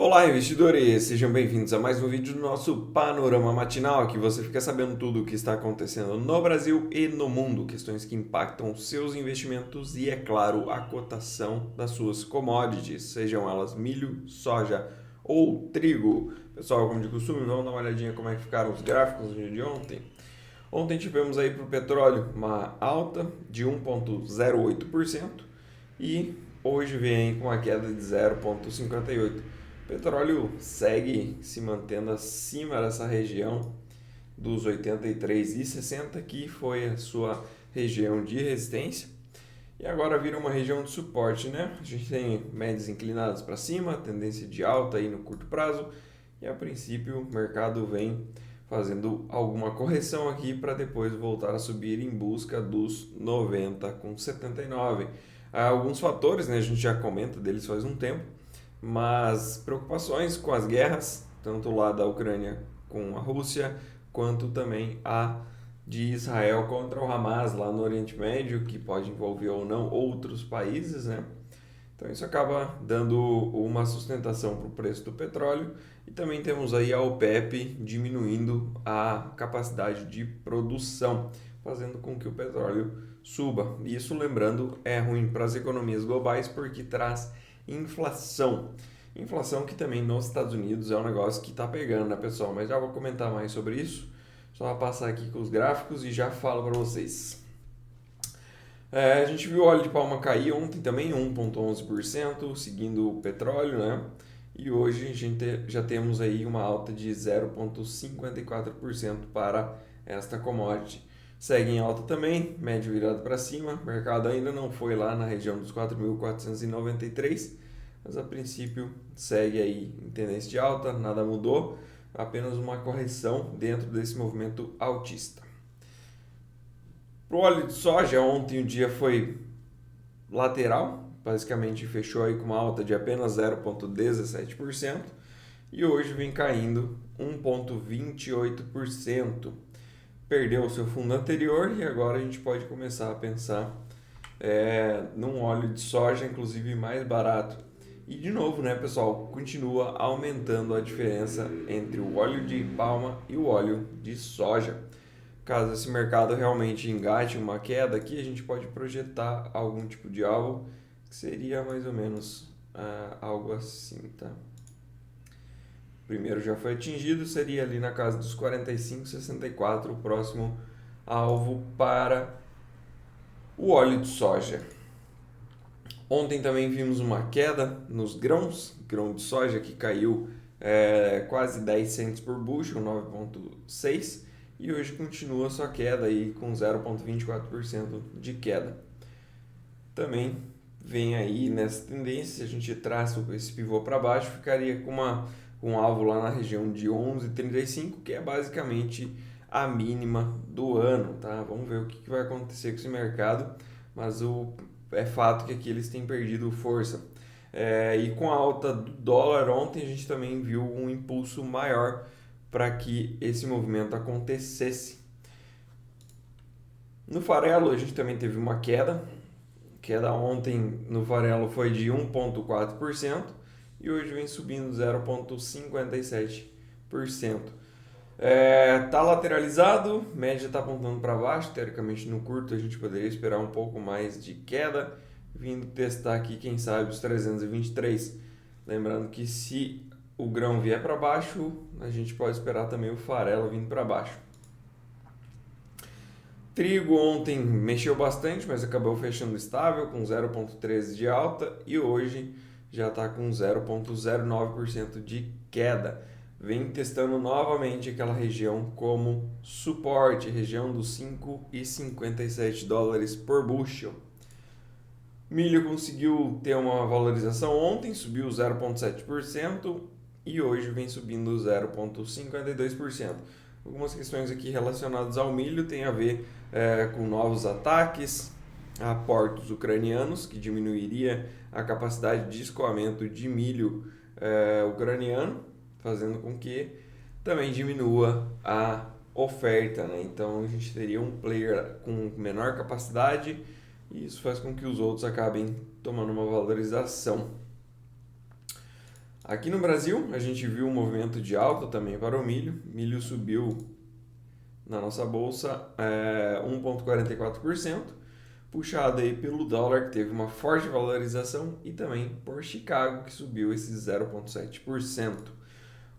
Olá, investidores! Sejam bem-vindos a mais um vídeo do nosso Panorama Matinal, que você fica sabendo tudo o que está acontecendo no Brasil e no mundo, questões que impactam seus investimentos e, é claro, a cotação das suas commodities, sejam elas milho, soja ou trigo. Pessoal, como de costume, vamos dar uma olhadinha como é que ficaram os gráficos no dia de ontem. Ontem tivemos aí para o petróleo uma alta de 1,08% e hoje vem com uma queda de 0,58%. O petróleo segue se mantendo acima dessa região dos 83,60, que foi a sua região de resistência, e agora vira uma região de suporte, né? A gente tem médias inclinadas para cima, tendência de alta aí no curto prazo, e a princípio o mercado vem fazendo alguma correção aqui para depois voltar a subir em busca dos 90,79. Há alguns fatores, né? A gente já comenta deles faz um tempo, mas preocupações com as guerras, tanto lá da Ucrânia com a Rússia, quanto também a de Israel contra o Hamas lá no Oriente Médio, que pode envolver ou não outros países, né? Então isso acaba dando uma sustentação para o preço do petróleo, e também temos aí a OPEP diminuindo a capacidade de produção, fazendo com que o petróleo suba. E isso, lembrando, é ruim para as economias globais porque traz inflação. Inflação que também nos Estados Unidos é um negócio que está pegando, né, pessoal? Mas já vou comentar mais sobre isso. Só passar aqui com os gráficos e já falo para vocês. A gente viu o óleo de palma cair ontem também, 1,11%, seguindo o petróleo, né? E hoje a gente já temos aí uma alta de 0,54% para esta commodity. Segue em alta também, médio virado para cima, o mercado ainda não foi lá na região dos 4.493, mas a princípio segue aí em tendência de alta, nada mudou, apenas uma correção dentro desse movimento altista. Para o óleo de soja, ontem o dia foi lateral, basicamente fechou aí com uma alta de apenas 0,17% e hoje vem caindo 1,28%. Perdeu o seu fundo anterior e agora a gente pode começar a pensar num óleo de soja, inclusive mais barato. E de novo, né, pessoal, continua aumentando a diferença entre o óleo de palma e o óleo de soja. Caso esse mercado realmente engate uma queda aqui, a gente pode projetar algum tipo de alvo, que seria mais ou menos algo assim, tá? O primeiro já foi atingido, seria ali na casa dos 45,64 o próximo alvo para o óleo de soja. Ontem também vimos uma queda nos grãos, grão de soja que caiu quase 10 cents por bushel, 9,6, e hoje continua sua queda aí com 0,24% de queda. Também vem aí nessa tendência, se a gente traça esse pivô para baixo, ficaria com um alvo lá na região de 11,35, que é basicamente a mínima do ano, tá? Vamos ver o que vai acontecer com esse mercado, mas é fato que aqui eles têm perdido força. E com a alta do dólar ontem, a gente também viu um impulso maior para que esse movimento acontecesse. No farelo, a gente também teve uma queda. Queda ontem no farelo foi de 1,4% e hoje vem subindo 0,57%. Tá lateralizado, média está apontando para baixo. Teoricamente, no curto, a gente poderia esperar um pouco mais de queda, vindo testar aqui, quem sabe, os 323. Lembrando que se o grão vier para baixo, a gente pode esperar também o farelo vindo para baixo. Trigo ontem mexeu bastante, mas acabou fechando estável com 0,13% de alta e hoje já está com 0,09% de queda. Vem testando novamente aquela região como suporte, região dos 5,57 dólares por bushel. Milho conseguiu ter uma valorização ontem, subiu 0,7% e hoje vem subindo 0,52%. Algumas questões aqui relacionadas ao milho têm a ver com novos ataques a portos ucranianos, que diminuiria a capacidade de escoamento de milho ucraniano, fazendo com que também diminua a oferta, né? Então a gente teria um player com menor capacidade e isso faz com que os outros acabem tomando uma valorização. Aqui no Brasil, a gente viu um movimento de alta também para o milho. Milho subiu na nossa bolsa 1,44%, puxado aí pelo dólar, que teve uma forte valorização, e também por Chicago, que subiu esses 0,7%.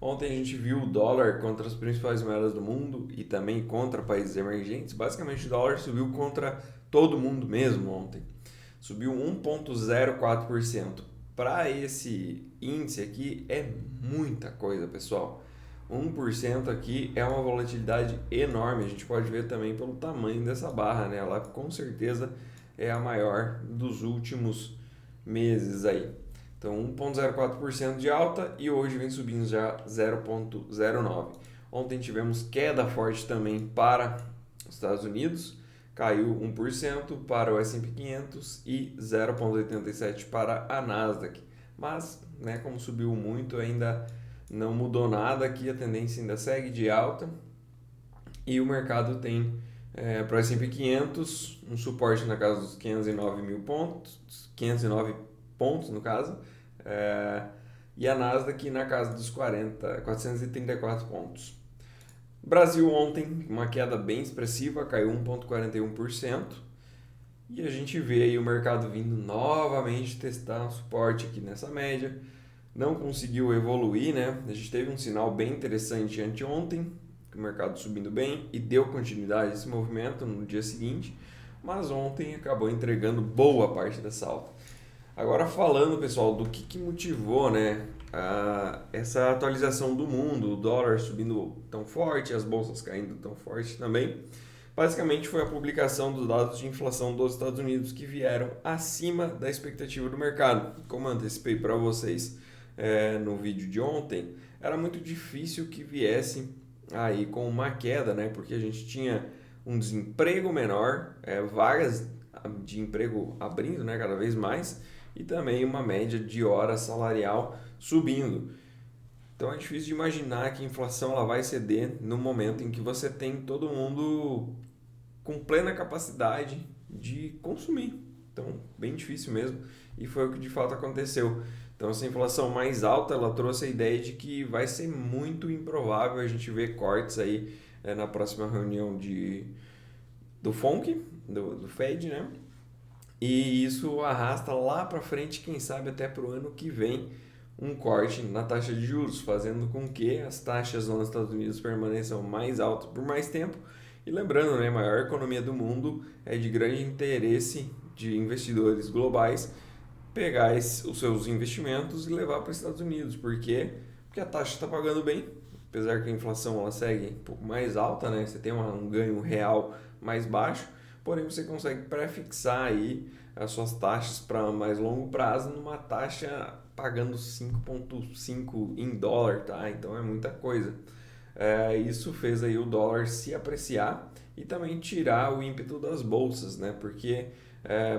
Ontem a gente viu o dólar contra as principais moedas do mundo e também contra países emergentes. Basicamente, o dólar subiu contra todo mundo mesmo ontem. Subiu 1,04%. Para esse índice aqui é muita coisa, pessoal. 1% aqui é uma volatilidade enorme. A gente pode ver também pelo tamanho dessa barra, né? Ela com certeza é a maior dos últimos meses aí. Então 1,04% de alta e hoje vem subindo já 0,09%. Ontem tivemos queda forte também para os Estados Unidos, caiu 1% para o S&P 500 e 0,87% para a Nasdaq. Mas, né, como subiu muito, ainda não mudou nada aqui, a tendência ainda segue de alta e o mercado tem para o S&P 500 um suporte na casa dos 509 mil pontos, 509 pontos no caso, e a Nasdaq na casa dos 434 pontos. Brasil ontem, uma queda bem expressiva, caiu 1,41%, e a gente vê aí o mercado vindo novamente testar um suporte aqui nessa média. Não conseguiu evoluir, né? A gente teve um sinal bem interessante anteontem, o mercado subindo bem e deu continuidade a esse movimento no dia seguinte, mas ontem acabou entregando boa parte dessa alta. Agora falando, pessoal, do que motivou, né, essa atualização do mundo, o dólar subindo tão forte, as bolsas caindo tão forte também, basicamente foi a publicação dos dados de inflação dos Estados Unidos que vieram acima da expectativa do mercado. Como eu antecipei para vocês no vídeo de ontem, era muito difícil que viesse aí com uma queda, né? Porque a gente tinha um desemprego menor, vagas de emprego abrindo, né, cada vez mais, e também uma média de hora salarial subindo. Então é difícil de imaginar que a inflação ela vai ceder no momento em que você tem todo mundo com plena capacidade de consumir. Então, bem difícil mesmo, e foi o que de fato aconteceu. Então, essa inflação mais alta, ela trouxe a ideia de que vai ser muito improvável a gente ver cortes aí na próxima reunião do FONC, do Fed, né? E isso arrasta lá para frente, quem sabe até para o ano que vem, um corte na taxa de juros, fazendo com que as taxas nos Estados Unidos permaneçam mais altas por mais tempo. E lembrando, né, a maior economia do mundo é de grande interesse de investidores globais pegar os seus investimentos e levar para os Estados Unidos. Por quê? Porque a taxa está pagando bem, apesar que a inflação ela segue um pouco mais alta, né? Você tem um ganho real mais baixo, porém você consegue prefixar aí as suas taxas para mais longo prazo numa taxa pagando 5,5 em dólar, tá? Então é muita coisa. Isso fez aí o dólar se apreciar e também tirar o ímpeto das bolsas, né? Porque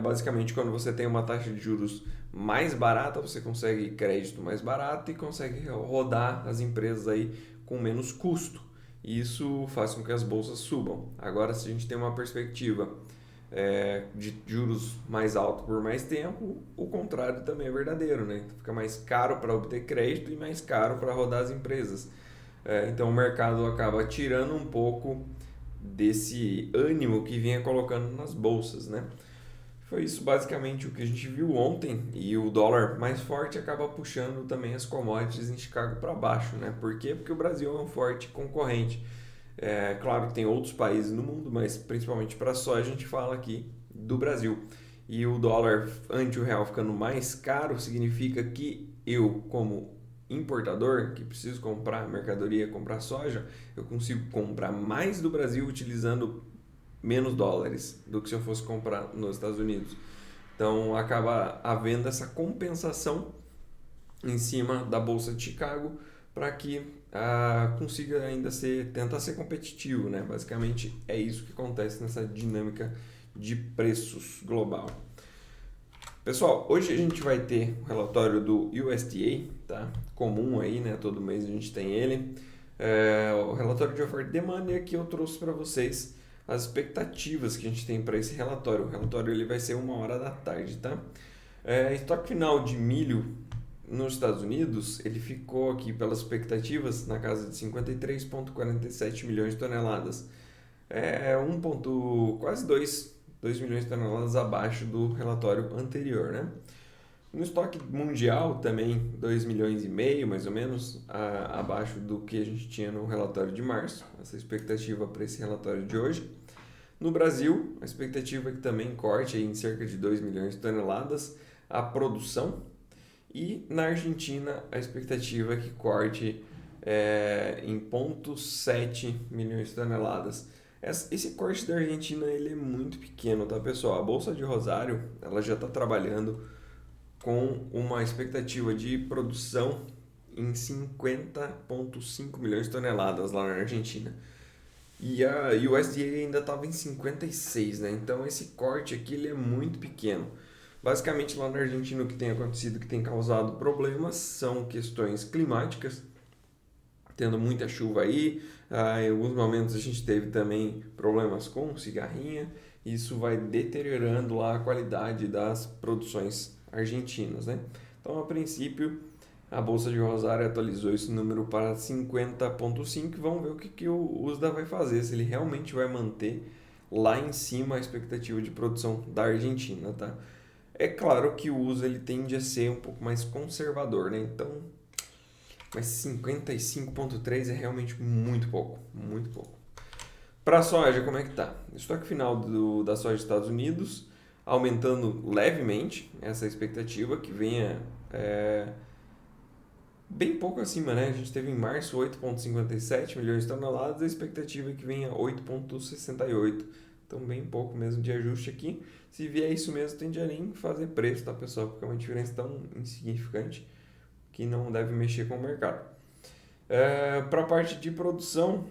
basicamente quando você tem uma taxa de juros mais barata, você consegue crédito mais barato e consegue rodar as empresas aí com menos custo. Isso faz com que as bolsas subam. Agora, se a gente tem uma perspectiva de juros mais alto por mais tempo, o contrário também é verdadeiro, né? Fica mais caro para obter crédito e mais caro para rodar as empresas. Então o mercado acaba tirando um pouco desse ânimo que vinha colocando nas bolsas, né? Foi isso basicamente o que a gente viu ontem, e o dólar mais forte acaba puxando também as commodities em Chicago para baixo, né? Por quê? Porque o Brasil é um forte concorrente. Claro que tem outros países no mundo, mas principalmente para soja a gente fala aqui do Brasil. E o dólar ante o real ficando mais caro significa que eu, como importador, que preciso comprar mercadoria, comprar soja, eu consigo comprar mais do Brasil utilizando menos dólares do que se eu fosse comprar nos Estados Unidos. Então acaba havendo essa compensação em cima da Bolsa de Chicago para que consiga ainda tentar ser competitivo, né? Basicamente é isso que acontece nessa dinâmica de preços global. Pessoal, hoje a gente vai ter o relatório do USDA, tá? Comum aí, né? Todo mês a gente tem ele. O relatório de oferta e demanda, e aqui eu trouxe para vocês as expectativas que a gente tem para esse relatório. O relatório ele vai ser 1h da tarde, tá? Estoque final de milho nos Estados Unidos, ele ficou aqui pelas expectativas na casa de 53,47 milhões de toneladas. Quase 2 milhões de toneladas abaixo do relatório anterior, né? No estoque mundial também 2 milhões e meio, mais ou menos, abaixo do que a gente tinha no relatório de março, essa expectativa para esse relatório de hoje. No Brasil, a expectativa é que também corte aí em cerca de 2 milhões de toneladas a produção. E na Argentina, a expectativa é que corte em 0,7 milhões de toneladas. Esse corte da Argentina ele é muito pequeno, tá, pessoal? A Bolsa de Rosário ela já está trabalhando com uma expectativa de produção em 50,5 milhões de toneladas lá na Argentina. E a USDA ainda estava em 56, né? Então esse corte aqui ele é muito pequeno. Basicamente lá na Argentina o que tem acontecido, que tem causado problemas, são questões climáticas, tendo muita chuva aí. Em alguns momentos a gente teve também problemas com cigarrinha. Isso vai deteriorando lá a qualidade das produções argentinas, né? Então, a princípio, a Bolsa de Rosário atualizou esse número para 50,5. Vamos ver o que o USDA vai fazer, se ele realmente vai manter lá em cima a expectativa de produção da Argentina, tá? É claro que o USDA ele tende a ser um pouco mais conservador, né? Então, mas 55,3 é realmente muito pouco, muito pouco. Para a soja, como é que tá? Estoque final da soja dos Estados Unidos, aumentando levemente essa expectativa, que venha bem pouco acima, né? A gente teve em março 8,57 milhões de toneladas, a expectativa é que venha 8,68. Então, bem pouco mesmo de ajuste aqui. Se vier isso mesmo, tende a nem fazer preço, tá, pessoal? Porque é uma diferença tão insignificante que não deve mexer com o mercado. Para a parte de produção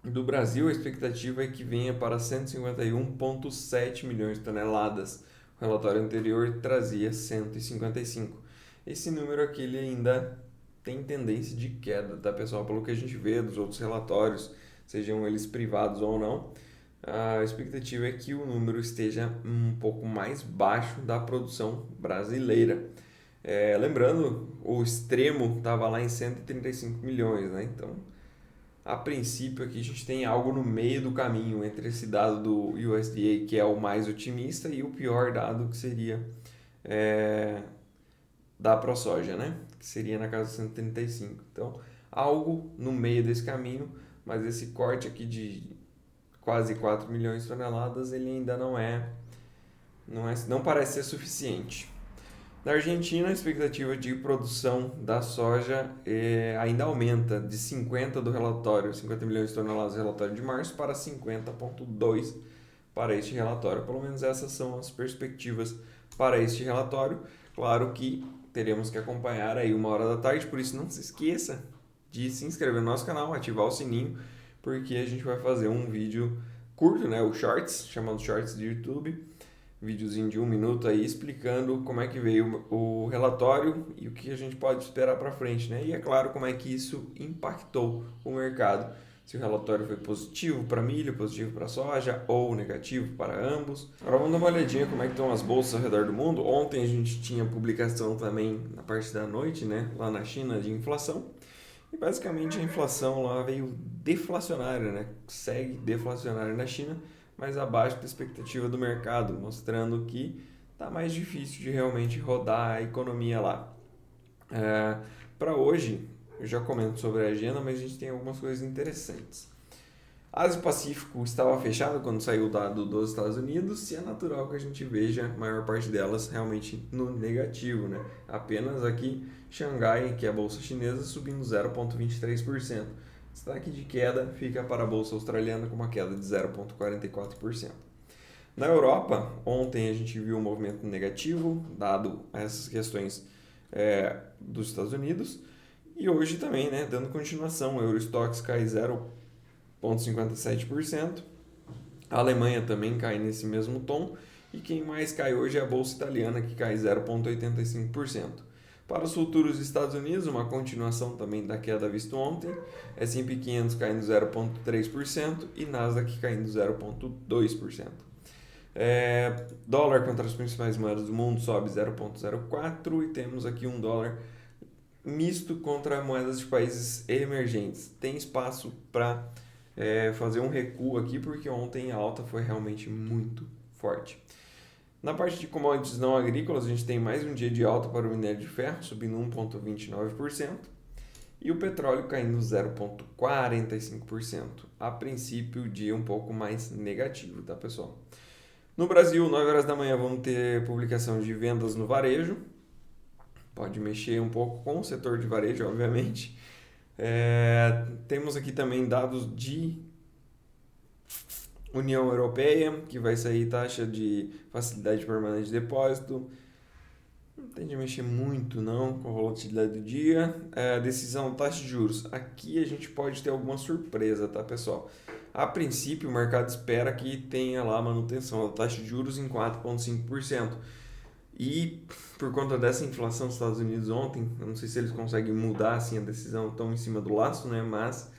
do Brasil, a expectativa é que venha para 151,7 milhões de toneladas. O relatório anterior trazia 155. Esse número aqui ele ainda tem tendência de queda, tá, pessoal? Pelo que a gente vê dos outros relatórios, sejam eles privados ou não, a expectativa é que o número esteja um pouco mais baixo da produção brasileira. Lembrando, o extremo estava lá em 135 milhões, né? Então, a princípio aqui a gente tem algo no meio do caminho entre esse dado do USDA, que é o mais otimista, e o pior dado, que seria da ProSoja, né? Que seria na casa de 135. Então, algo no meio desse caminho, mas esse corte aqui de quase 4 milhões de toneladas, ele ainda não parece ser suficiente. Na Argentina, a expectativa de produção da soja ainda aumenta de 50 milhões de toneladas do relatório de março para 50,2 para este relatório. Pelo menos essas são as perspectivas para este relatório. Claro que teremos que acompanhar aí 13h, por isso não se esqueça de se inscrever no nosso canal, ativar o sininho, porque a gente vai fazer um vídeo curto, né, o Shorts, chamado Shorts do YouTube, videozinho de 1 minuto aí explicando como é que veio o relatório e o que a gente pode esperar para frente, né? E é claro como é que isso impactou o mercado. Se o relatório foi positivo para milho, positivo para soja ou negativo para ambos. Agora vamos dar uma olhadinha como é que estão as bolsas ao redor do mundo. Ontem a gente tinha publicação também na parte da noite, né, lá na China, de inflação. E basicamente a inflação lá veio deflacionária, né? Segue deflacionária na China, mas abaixo da expectativa do mercado, mostrando que está mais difícil de realmente rodar a economia lá. Para hoje, eu já comento sobre a agenda, mas a gente tem algumas coisas interessantes. Ásia e Pacífico estava fechado quando saiu o dado dos Estados Unidos e é natural que a gente veja a maior parte delas realmente no negativo, né? Apenas aqui Xangai, que é a bolsa chinesa, subindo 0,23%. Destaque de queda fica para a bolsa australiana com uma queda de 0,44%. Na Europa, ontem a gente viu um movimento negativo, dado essas questões dos Estados Unidos. E hoje também, né, dando continuação, o Eurostoxx cai 0,57%. A Alemanha também cai nesse mesmo tom. E quem mais cai hoje é a bolsa italiana, que cai 0,85%. Para os futuros dos Estados Unidos, uma continuação também da queda vista ontem, S&P 500 caindo 0,3% e Nasdaq caindo 0,2%. Dólar contra as principais moedas do mundo sobe 0,04 e temos aqui um dólar misto contra moedas de países emergentes. Tem espaço para fazer um recuo aqui porque ontem a alta foi realmente muito forte. Na parte de commodities não agrícolas, a gente tem mais um dia de alta para o minério de ferro, subindo 1,29%, e o petróleo caindo 0,45%. A princípio, dia um pouco mais negativo, tá, pessoal? No Brasil, 9 horas da manhã, vamos ter publicação de vendas no varejo. Pode mexer um pouco com o setor de varejo, obviamente. Temos aqui também dados de União Europeia, que vai sair taxa de facilidade permanente de depósito. Não tem de mexer muito não com a volatilidade do dia. Decisão taxa de juros. Aqui a gente pode ter alguma surpresa, tá, pessoal? A princípio, o mercado espera que tenha lá a manutenção da taxa de juros em 4,5%. E por conta dessa inflação dos Estados Unidos ontem, eu não sei se eles conseguem mudar assim, a decisão tão em cima do laço, né? Mas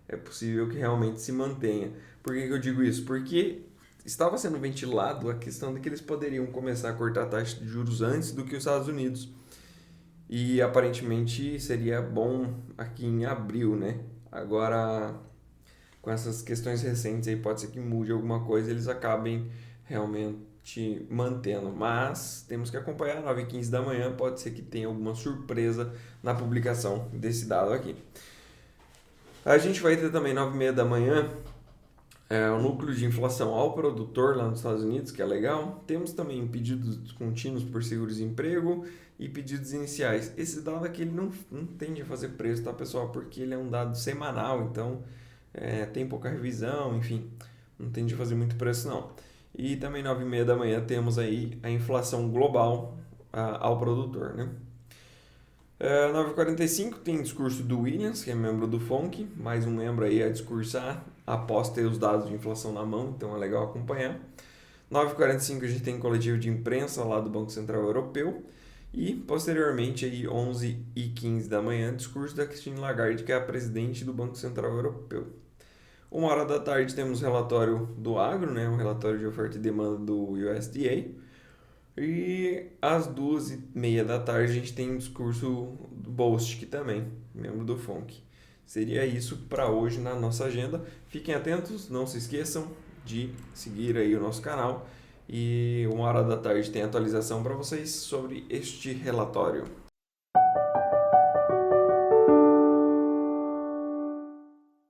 é possível que realmente se mantenha. Por que eu digo isso? Porque estava sendo ventilado a questão de que eles poderiam começar a cortar a taxa de juros antes do que os Estados Unidos. E aparentemente seria bom aqui em abril, né? Agora, com essas questões recentes aí, pode ser que mude alguma coisa e eles acabem realmente mantendo. Mas temos que acompanhar, 9h15 da manhã, pode ser que tenha alguma surpresa na publicação desse dado aqui. A gente vai ter também 9h30 da manhã o núcleo de inflação ao produtor lá nos Estados Unidos, que é legal. Temos também pedidos contínuos por seguro-desemprego e pedidos iniciais. Esse dado aqui ele não tende a fazer preço, tá, pessoal? Porque ele é um dado semanal, então tem pouca revisão, enfim, não tende a fazer muito preço não. E também 9h30 da manhã temos aí a inflação global ao produtor, né? 9h45 tem discurso do Williams, que é membro do FONC, mais um membro aí a discursar após ter os dados de inflação na mão, então é legal acompanhar. 9h45 a gente tem coletivo de imprensa lá do Banco Central Europeu e posteriormente aí 11h15 da manhã discurso da Christine Lagarde, que é a presidente do Banco Central Europeu. 1h da tarde temos relatório do agro, né, um relatório de oferta e demanda do USDA. E às 2h30 da tarde a gente tem um discurso do Bostic também, membro do FONC. Seria isso para hoje na nossa agenda. Fiquem atentos, não se esqueçam de seguir aí o nosso canal. E 1h da tarde tem atualização para vocês sobre este relatório.